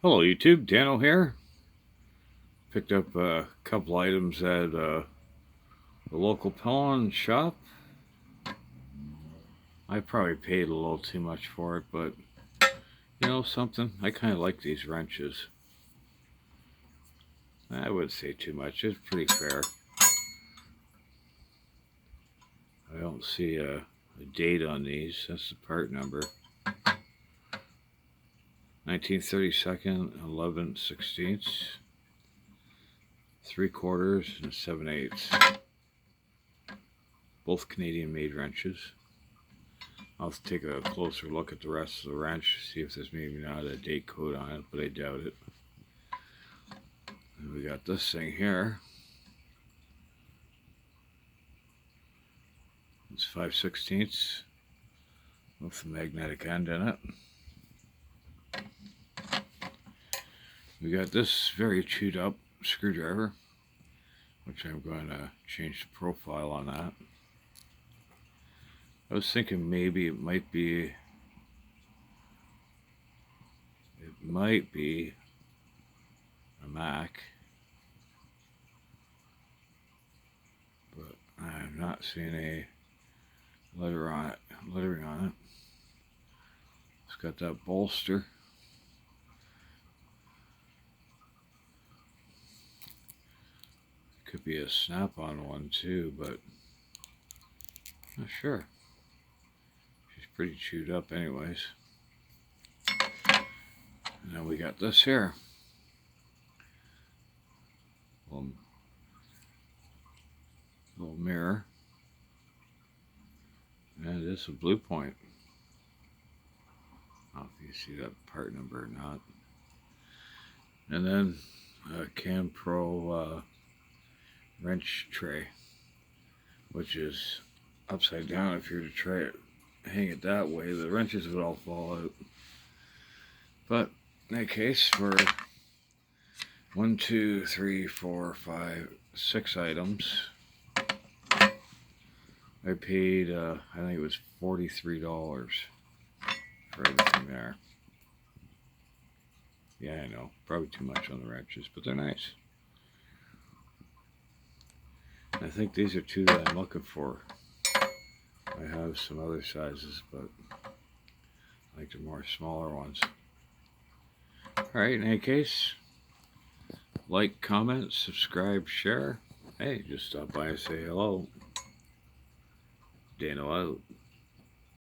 Hello YouTube, Dano here. Picked up a couple items at the local pawn shop. I probably paid a little too much for it, but you know something? I kind of like these wrenches. I wouldn't say too much, it's pretty fair. I don't see a date on these, that's the part number. 1932nd, 11/16, 3/4 and 7/8. Both Canadian made wrenches. I'll take a closer look at the rest of the wrench, see if there's maybe not a date code on it, but I doubt it. And we got this thing here. It's 5/16 with the magnetic end in it. We got this very chewed up screwdriver, which I'm going to change the profile on that. I was thinking maybe it might be a Mac, but I'm not seeing a lettering on it. It's got that bolster. Could be a snap-on one too, but not sure. She's pretty chewed up anyways. And then we got this here. Little mirror. And it is a Blue Point. I don't know if you see that part number or not. And then a CanPro wrench tray, which is upside down. If you were to try it, hang it that way, the wrenches would all fall out. But in that case, for 1, 2, 3, 4, 5, 6 items, I paid I think it was $43 for everything there. Yeah, I know, probably too much on the wrenches, but they're nice. I think these are two that I'm looking for. I have some other sizes, but I like the more smaller ones. Alright, in any case, like, comment, subscribe, share. Hey, just stop by and say hello. Dano out.